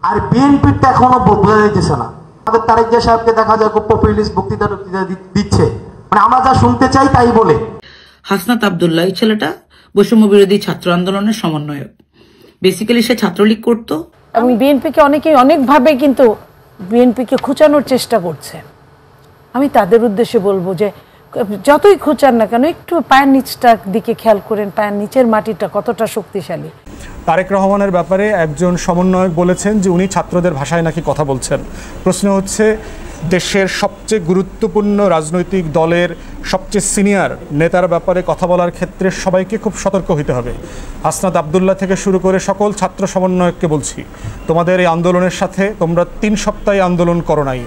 আর বিএনপিটা এখনো বোঝা যাইতেছে না। আমাদের তারেক জিয়া সাহেবকে দেখা যায় খুব পপুলিস্ট বক্তৃতা দিচ্ছে, মানে আমরা যা শুনতে চাই তাই বলে। হাসনাত আব্দুল্লাহ এই ছেলেটা বৈষম্য বিরোধী ছাত্র আন্দোলনের সমন্বয়ক, বেসিক্যালি সে ছাত্রলীগ করতো এবং বিএনপিকে অনেকেই অনেকভাবে কিন্তু বিএনপিকে খুঁচানোর চেষ্টা করছে। আমি তাদের উদ্দেশ্যে বলবো যে যতই খুঁচান না কেন একটু পায়ের নিচটার দিকে খেয়াল করেন, পায়ের নিচের মাটিটা কতটা শক্তিশালী। তারেক রহমানের ব্যাপারে একজন সমন্বয়ক বলেছেন যে উনি ছাত্রদের ভাষায় নাকি কথা বলছেন। প্রশ্ন হচ্ছে, দেশের সবচেয়ে গুরুত্বপূর্ণ রাজনৈতিক দলের সবচেয়ে সিনিয়র নেতার ব্যাপারে কথা বলার ক্ষেত্রে সবাইকে খুব সতর্ক হতে হবে। হাসনাত আব্দুল্লাহ থেকে শুরু করে সকল ছাত্র সমন্বয়ককে বলছি, তোমাদের এই আন্দোলনের সাথে তোমরা 3 সপ্তাহে আন্দোলন করো নাই।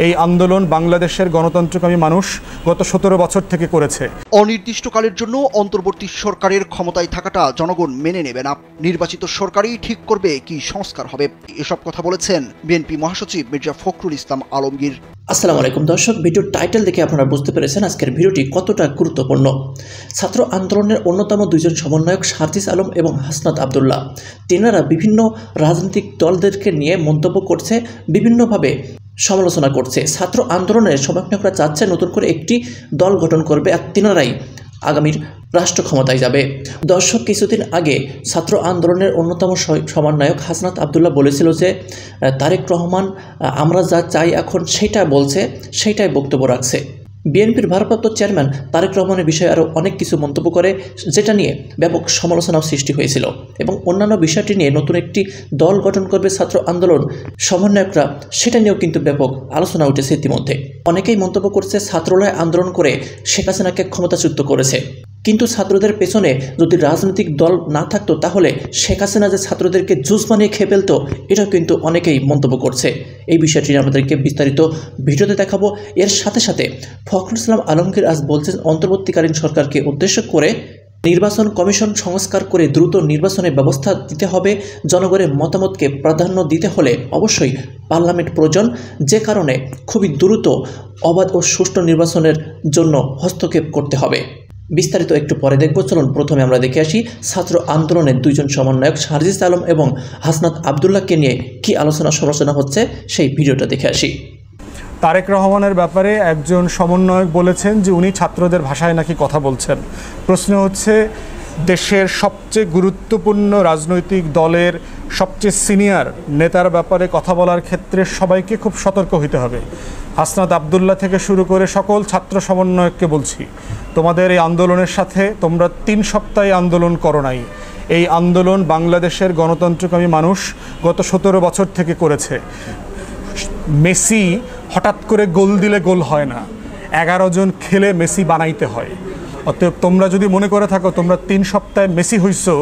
এই আন্দোলন বাংলাদেশের গণতন্ত্রকামী মানুষ গত 17 বছর থেকে করেছে। অনির্দিষ্টকালের জন্য অন্তর্বর্তী সরকারের ক্ষমতায় থাকাটা জনগণ মেনে নেবে না। নির্বাচিত সরকারই ঠিক করবে কি সংস্কার হবে। এসব কথা বলেছেন বিএনপি মহাসচিব মির্জা ফখরুল ইসলাম আলমগীর। আসসালামু আলাইকুম দর্শক, ভিডিওর টাইটেল দেখে আপনারা বুঝতে পেরেছেন আজকের ভিডিওটি কতটা গুরুত্বপূর্ণ। ছাত্র আন্দোলনের অন্যতম দুইজন সমন্বয়ক সার্জিস আলম এবং হাসনাত আব্দুল্লাহ, তিনারা বিভিন্ন রাজনৈতিক দলদেরকে নিয়ে মন্তব্য করছে, বিভিন্নভাবে সমালোচনা করছে। ছাত্র আন্দোলনের সমন্বয়করা চাচ্ছে নতুন করে একটি দল গঠন করবে আর তিনারাই আগামীর রাষ্ট্র ক্ষমতায় যাবে। দর্শক, কিছুদিন আগে ছাত্র আন্দোলনের অন্যতম সমন্বয়ক হাসনাত আব্দুল্লাহ বলেছিল যে তারেক রহমান আমরা যা চাই এখন সেটা বলছে, সেইটাই বক্তব্য রাখছে। বিএনপির ভারপ্রাপ্ত চেয়ারম্যান তারেক রহমানের বিষয়ে আরও অনেক কিছু মন্তব্য করে, যেটা নিয়ে ব্যাপক সমালোচনাও সৃষ্টি হয়েছিল এবং অন্যান্য বিষয়টি নিয়ে নতুন একটি দল গঠন করবে ছাত্র আন্দোলন সমন্বয়করা, সেটা নিয়েও কিন্তু ব্যাপক আলোচনা উঠেছে ইতিমধ্যে। অনেকেই মন্তব্য করছে ছাত্রালয় আন্দোলন করে শেখ হাসিনাকে ক্ষমতাচ্যুত করেছে, কিন্তু ছাত্রদের পেছনে যদি রাজনৈতিক দল না থাকতো তাহলে শেখ হাসিনা যে ছাত্রদেরকে জুস বানিয়ে খেয়ে ফেলতো, এটাও কিন্তু অনেকেই মন্তব্য করছে। এই বিষয়টি আমাদেরকে বিস্তারিত ভিডিওতে দেখাবো। এর সাথে সাথে ফখরুল ইসলাম আলমগীর আজ বলছেন অন্তর্বর্তীকালীন সরকারকে উদ্দেশ্য করে নির্বাচন কমিশন সংস্কার করে দ্রুত নির্বাচনের ব্যবস্থা দিতে হবে। জনগণের মতামতকে প্রাধান্য দিতে হলে অবশ্যই পার্লামেন্ট প্রয়োজন, যে কারণে খুবই দ্রুত অবাধ ও সুষ্ঠু নির্বাচনের জন্য হস্তক্ষেপ করতে হবে। বিস্তারিত একটু পরে দেখব। চলুন প্রথমে আমরা দেখে আসি ছাত্র আন্দোলনের দুইজন সমন্বয়ক সার্জিস আলম এবং হাসনাত আব্দুল্লাহকে নিয়ে কি আলোচনা সমালোচনা হচ্ছে, সেই ভিডিওটা দেখে আসি। তারেক রহমানের ব্যাপারে একজন সমন্বয়ক বলেছেন যে উনি ছাত্রদের ভাষায় নাকি কথা বলছেন। প্রশ্ন হচ্ছে, দেশের সবচেয়ে গুরুত্বপূর্ণ রাজনৈতিক দলের সবচেয়ে সিনিয়র নেতার ব্যাপারে কথা বলার ক্ষেত্রে সবাইকে খুব সতর্ক হতে হবে। হাসনাত আব্দুল্লাহ থেকে শুরু করে সকল ছাত্র সমন্বয়ককে বলছি, তোমাদের এই আন্দোলনের সাথে তোমরা 3 সপ্তাহে আন্দোলন করো নাই। এই আন্দোলন বাংলাদেশের গণতন্ত্রকামী মানুষ গত 17 বছর থেকে করেছে। মেসি হঠাৎ করে গোল দিলে গোল হয় না, 11 জন খেলে মেসি বানাইতে হয়। অতএব তোমরা যদি মনে করে থাকো তোমরা 3 সপ্তাহে মেসি হইছো,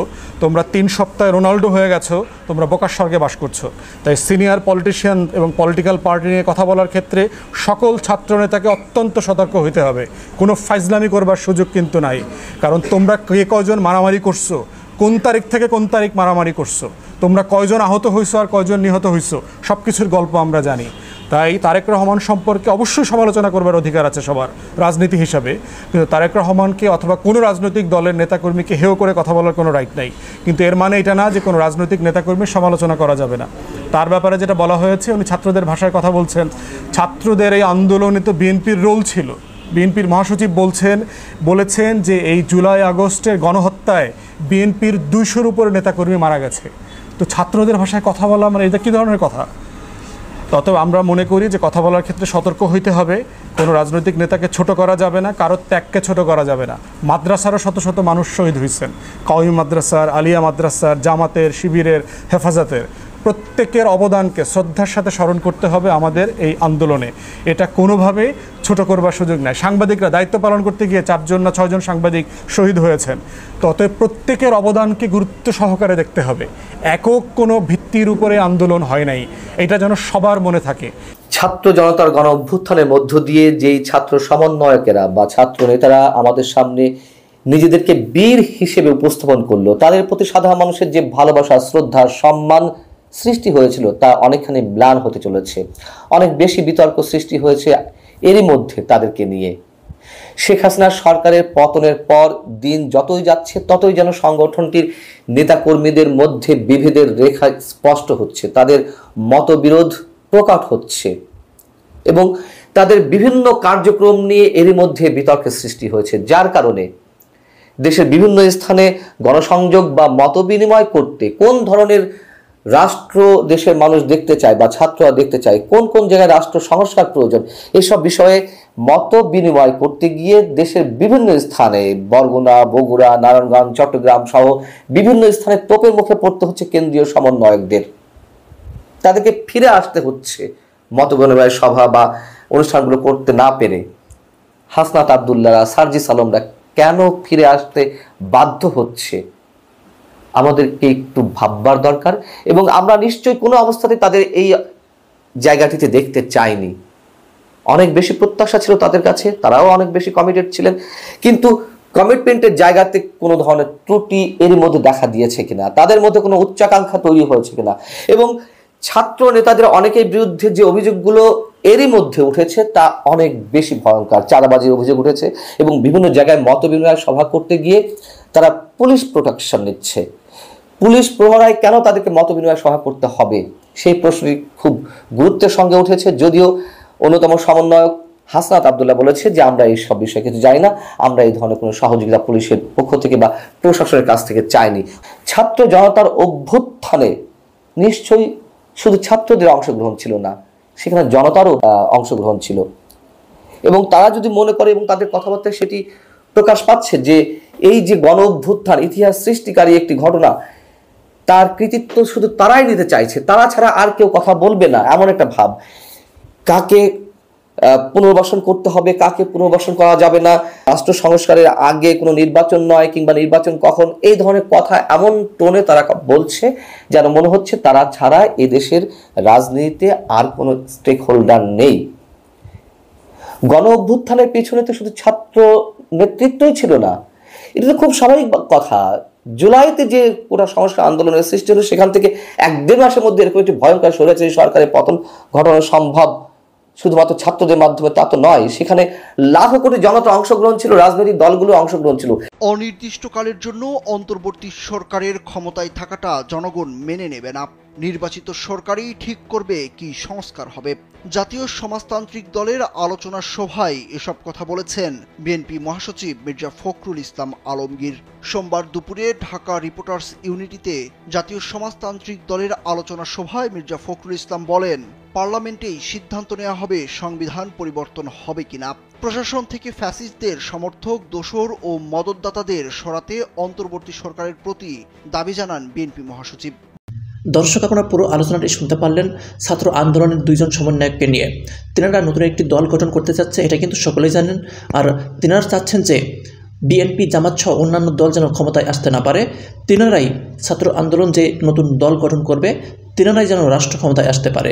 তোমরা 3 সপ্তাহে রোনাল্ডো হয়ে গেছো, তোমরা বোকার স্বর্গে বাস করছো। তাই সিনিয়র পলিটিশিয়ান এবং পলিটিক্যাল পার্টি নিয়ে কথা বলার ক্ষেত্রে সকল ছাত্রনেতাকে অত্যন্ত সতর্ক হতে হবে। কোনো ফাইজলামি করবার সুযোগ কিন্তু নাই, কারণ তোমরা কে কয়জন মারামারি করছো, কোন তারিখ থেকে কোন তারিখ মারামারি করছো, তোমরা কয়জন আহত হইছো আর কয়জন নিহত হইছো, সব কিছুর গল্প আমরা জানি। তাই তারেক রহমান সম্পর্কে অবশ্যই সমালোচনা করবার অধিকার আছে সবার রাজনীতি হিসাবে, কিন্তু তারেক রহমানকে অথবা কোনো রাজনৈতিক দলের নেতাকর্মীকে হেয় করে কথা বলার কোনো রাইট নাই। কিন্তু এর মানে এটা না যে কোনো রাজনৈতিক নেতাকর্মীর সমালোচনা করা যাবে না। তার ব্যাপারে যেটা বলা হয়েছে, উনি ছাত্রদের ভাষায় কথা বলছেন। ছাত্রদের এই আন্দোলনে তো বিএনপির রোল ছিল। বিএনপির মহাসচিব বলেছেন যে এই জুলাই আগস্টের গণহত্যায় বিএনপির 200-র উপরে নেতাকর্মী মারা গেছে। তো ছাত্রদের ভাষায় কথা বলা মানে এটা কী ধরনের কথা? ততএব আমরা মনে করি যে কথা বলার ক্ষেত্রে সতর্ক হইতে হবে। কোনো রাজনৈতিক নেতাকে ছোট করা যাবে না, কারোর ত্যাগকে ছোট করা যাবে না। মাদ্রাসারও শত শত মানুষ শহীদ হয়েছেন, কওমি মাদ্রাসার, আলিয়া মাদ্রাসার, জামাতের, শিবিরের, হেফাজতের, প্রত্যেকের অবদানকে শ্রদ্ধার সাথে স্মরণ করতে হবে আমাদের এই আন্দোলনে। এটা কোনোভাবেই ছোট করবার সুযোগ নাই। সাংবাদিকরা দায়িত্ব পালন করতে গিয়ে 4 জন না 6 জন সাংবাদিক শহীদ হয়েছেন। ততএব প্রত্যেকের অবদানকে গুরুত্ব সহকারে দেখতে হবে। একক কোনো ভিত্তির উপরে আন্দোলন হয় নাই, এটা যেন সবার মনে থাকে। ছাত্র জনতার গণ অভ্যুত্থানের মধ্য দিয়ে যেই ছাত্র সমন্বয়কেরা বা ছাত্র নেতারা আমাদের সামনে নিজেদেরকে বীর হিসেবে উপস্থাপন করলো, তাদের প্রতি সাধারণ মানুষের যে ভালোবাসা, শ্রদ্ধা, সম্মান সৃষ্টি হয়েছিল তা অনেকখানি ম্লান হতে চলেছে। অনেক বেশি বিতর্ক সৃষ্টি হয়েছে এরই মধ্যে তাদেরকে নিয়ে। শেখ হাসিনা সরকারের পতনের পর দিন যতই যাচ্ছে ততই যেন সংগঠনটির নেতাকর্মীদের মধ্যে বিভেদের রেখা স্পষ্ট হচ্ছে, তাদের মতবিরোধ প্রকট হচ্ছে এবং তাদের বিভিন্ন কার্যক্রম নিয়ে এরই মধ্যে বিতর্কের সৃষ্টি হয়েছে, যার কারণে দেশের বিভিন্ন স্থানে গণসংযোগ বা মত বিনিময় করতে কোন ধরনের রাষ্ট্র দেশের মানুষ দেখতে চায় বা ছাত্ররা দেখতে চায়, কোন কোন জায়গায় রাষ্ট্র সংস্কার প্রয়োজন, এসব বিষয়ে মত বিনিময় করতে গিয়ে দেশের বিভিন্ন স্থানে বরগুনা, বগুড়া, নারায়ণগঞ্জ, চট্টগ্রাম সহ বিভিন্ন স্থানে তোপের মুখে পড়তে হচ্ছে কেন্দ্রীয় সমন্বয়কদের। তাদেরকে ফিরে আসতে হচ্ছে মত বিনিময় সভা বা অনুষ্ঠানগুলো করতে না পেরে। হাসনাত আবদুল্লাহরা, সার্জিস আলমরা কেন ফিরে আসতে বাধ্য হচ্ছে আমাদেরকে একটু ভাববার দরকার, এবং আমরা নিশ্চয়ই কোনো অবস্থাতে তাদের এই জায়গাটিতে দেখতে চাইনি। অনেক বেশি প্রত্যাশা ছিল তাদের কাছে, তারাও অনেক বেশি কমিটেড ছিলেন, কিন্তু কমিটমেন্টের জায়গাতে কোনো ধরনের ত্রুটি এর মধ্যে দেখা দিয়েছে কিনা, তাদের মধ্যে কোনো উচ্চাকাঙ্ক্ষা তৈরি হয়েছে কিনা, এবং ছাত্র নেতাদের অনেকের বিরুদ্ধে যে অভিযোগগুলো এরই মধ্যে উঠেছে তা অনেক বেশি ভয়ঙ্কর। চাঁদাবাজির অভিযোগ উঠেছে এবং বিভিন্ন জায়গায় মত বিনিময় সভা করতে গিয়ে তারা পুলিশ প্রোটেকশন নিচ্ছে। পুলিশ প্রহরায় কেন তাদেরকে মত বিনিময় সভা করতে হবে, সেই প্রশ্নটি খুব গুরুত্বের সঙ্গে উঠেছে। যদিও অন্যতম সমন্বয়ক হাসনাত আবদুল্লাহ বলেছে যে আমরা এই সব বিষয়ে কিছু জানি না, আমরা এই ধরনের কোনো সহযোগিতা পুলিশের পক্ষ থেকে বা প্রশাসনের কাছ থেকে চাইনি। ছাত্র জনতার অভ্যুত্থানে নিশ্চয়ই শুধু ছাত্রদের অংশগ্রহণ ছিল না, সেখানে জনতারও অংশগ্রহণ ছিল, এবং তারা যদি মনে করে এবং তাদের কথাবার্তায় সেটি প্রকাশ পাচ্ছে যে এই যে গণ অভ্যুত্থান ইতিহাস সৃষ্টিকারী একটি ঘটনা, তার কৃতিত্ব শুধু তারাই নিতে চাইছে, তারা ছাড়া আর কেউ কথা বলবে না, এমন একটা ভাব। কাকে পুনর্বাসন করতে হবে, কাকে পুনর্বাসন করা যাবে না, রাষ্ট্র সংস্কারের আগে কোনো নির্বাচন নয় কিংবা নির্বাচন কখন, এই ধরনের কথা এমন টোনে তারা বলছে যেন মনে হচ্ছে তারা ছাড়া এই দেশের রাজনীতিতে আর কোনো স্টেক হোল্ডার নেই। গণ অভ্যুত্থানের পিছনে তো শুধু ছাত্র নেতৃত্বই ছিল না, এটা তো খুব স্বাভাবিক কথা। জুলাইতে যে পুরো সংস্কার আন্দোলনের সৃষ্টি হলো, সেখান থেকে 1-1.5 মাসের মধ্যে এরকম একটি ভয়ঙ্কর স্বৈরাচারী সরকারের পতন ঘটানো সম্ভব শুধুমাত্র ছাত্রদের মাধ্যমে তা তো নয়, সেখানে লাখো কোটি জনতা অংশগ্রহণ ছিল, রাজনৈতিক দলগুলো অংশগ্রহণ ছিল। অনির্দিষ্টকালের জন্য অন্তর্বর্তী সরকারের ক্ষমতায় থাকাটা জনগণ মেনে নেবে না। নির্বাচিত সরকারই ঠিক করবে কি সংস্কার হবে। জাতীয় সমাজতান্ত্রিক দলের আলোচনা সভায় এসব কথা বলেছেন বিএনপি মহাসচিব মির্জা ফখরুল ইসলাম আলমগীর। সোমবার দুপুরে ঢাকা রিপোর্টার্স ইউনিটিতে জাতীয় সমাজতান্ত্রিক দলের আলোচনা সভায় মির্জা ফখরুল ইসলাম বলেন, পার্লামেন্টেই সিদ্ধান্ত নেওয়া হবে সংবিধান পরিবর্তন হবে কিনা। প্রশাসন থেকে ফ্যাসিস্টদের সমর্থক, দোসর ও মদতদাতাদের সরাতে অন্তর্বর্তী সরকারের প্রতি দাবি জানান বিএনপি মহাসচিব। দর্শক, আপনারা পুরো আলোচনাটি শুনতে পারলেন ছাত্র আন্দোলনের 2 জন সমন্বয়ককে নিয়ে। তিনারা নতুন একটি দল গঠন করতে চাচ্ছে, এটা কিন্তু সকলেই জানেন। আর তিনারা চাচ্ছেন যে বিএনপি, জামাত সহ অন্যান্য দল যেন ক্ষমতায় আসতে না পারে, তিনারাই ছাত্র আন্দোলন যে নতুন দল গঠন করবে, তিনারাই যেন রাষ্ট্র ক্ষমতায় আসতে পারে।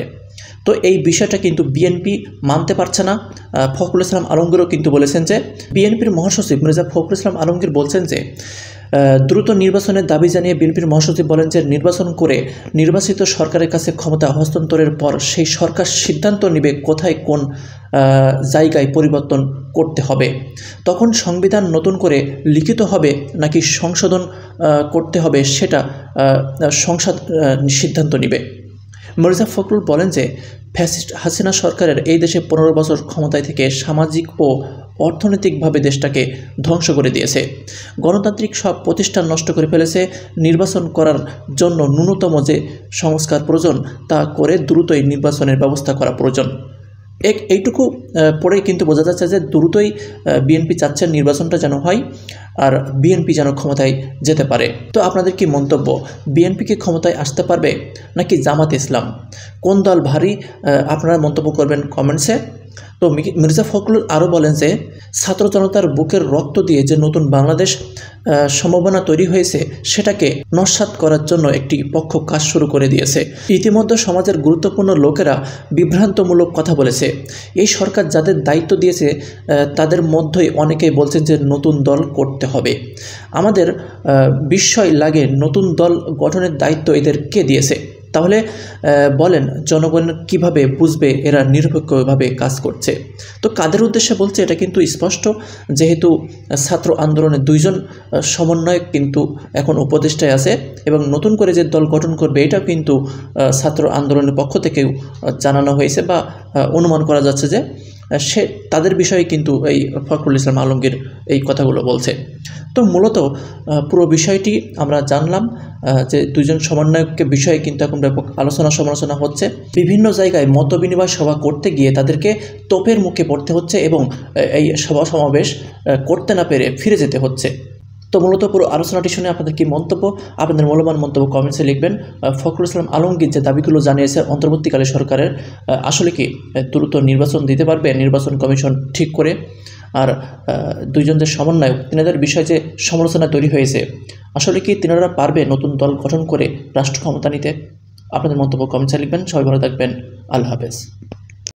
তো এই বিষয়টা কিন্তু বিএনপি মানতে পারছে না। ফখরুল ইসলাম আলমগীরও কিন্তু বলেছেন যে, বিএনপির মহাসচিব মির্জা ফখরুল ইসলাম আলমগীর বলছেন যে দ্রুত নির্বাচনের দাবি জানিয়ে বিএনপির মহাসচিব বলেন যে নির্বাচন করে নির্বাচিত সরকারের কাছে ক্ষমতা হস্তান্তরের পর সেই সরকার সিদ্ধান্ত নেবে কোথায় কোন জায়গায় পরিবর্তন করতে হবে। তখন সংবিধান নতুন করে লিখিত হবে নাকি সংশোধন করতে হবে সেটা সংসদ সিদ্ধান্ত নেবে। মির্জা ফখরুল বলেন যে ফ্যাসিস্ট হাসিনা সরকারের এই দেশে 15 বছর ক্ষমতায় থেকে সামাজিক ও অর্থনৈতিকভাবে দেশটাকে ধ্বংস করে দিয়েছে, গণতান্ত্রিক সব প্রতিষ্ঠান নষ্ট করে ফেলেছে। নির্বাচন করার জন্য ন্যূনতম যে সংস্কার প্রয়োজন তা করে দ্রুতই নির্বাচনের ব্যবস্থা করা প্রয়োজন। এইটুকু পরেই কিন্তু বোঝা যাচ্ছে যে দ্রুতই বিএনপি চাচ্ছেন নির্বাচনটা যেন হয় আর বিএনপি যেন ক্ষমতায় যেতে পারে। তো আপনাদের কি মন্তব্য? বিএনপি কি ক্ষমতায় আসতে পারবে নাকি জামাত ইসলাম? কোন দল ভারী? আপনারা মন্তব্য করবেন কমেন্টসে। তো মির্জা ফখরুল আরও বলেন যে ছাত্র জনতার বুকের রক্ত দিয়ে যে নতুন বাংলাদেশ সম্ভাবনা তৈরি হয়েছে সেটাকে নস্যাৎ করার জন্য একটি পক্ষ কাজ শুরু করে দিয়েছে। ইতিমধ্যে সমাজের গুরুত্বপূর্ণ লোকেরা বিভ্রান্তমূলক কথা বলেছে। এই সরকার যাদের দায়িত্ব দিয়েছে তাদের মধ্যেই অনেকেই বলছেন যে নতুন দল করতে হবে। আমাদের বিস্ময় লাগে নতুন দল গঠনের দায়িত্ব এদের কে দিয়েছে। তাহলে বলেন জনগণ কিভাবে বুঝবে এরা নিরপেক্ষভাবে কাজ করছে? তো কাদের উদ্দেশ্যে বলছে এটা কিন্তু স্পষ্ট, যেহেতু ছাত্র আন্দোলনের 2 জন সমন্বয়ক কিন্তু এখন উপদেষ্টায় আছে এবং নতুন করে যে দল গঠন করবে এটাও কিন্তু ছাত্র আন্দোলনের পক্ষ থেকেও জানানো হয়েছে বা অনুমান করা যাচ্ছে যে সে তাদের বিষয়ে কিন্তু এই ফখরুল ইসলাম আলমগীর এই কথাগুলো বলছে। তো মূলত পুরো বিষয়টি আমরা জানলাম যে 2 জন সমন্বয়কের বিষয়ে কিন্তু এখন ব্যাপক আলোচনা সমালোচনা হচ্ছে। বিভিন্ন জায়গায় মত বিনিময় সভা করতে গিয়ে তাদেরকে তোপের মুখে পড়তে হচ্ছে এবং এই সভা সমাবেশ করতে না পেরে ফিরে যেতে হচ্ছে। তো মূলত পুরো আলোচনাটি শুনে আপনাদের কি মন্তব্য, আপনাদের মূল্যবান মন্তব্য কমেন্টসে লিখবেন। ফখরুল ইসলাম আলমগীর যে দাবিগুলো জানিয়েছে অন্তর্বর্তীকালে সরকারের, আসলে কি দ্রুত নির্বাচন দিতে পারবে নির্বাচন কমিশন ঠিক করে? আর 2 জন যে সমন্বয়ক তিনাদের বিষয়ে যে সমালোচনা তৈরি হয়েছে, আসলে কি তিনারা পারবে নতুন দল গঠন করে রাষ্ট্র ক্ষমতা নিতে? আপনাদের মন্তব্য কমেন্টসে লিখবেন। সবাই ভালো থাকবেন। আল্লাহ হাফেজ।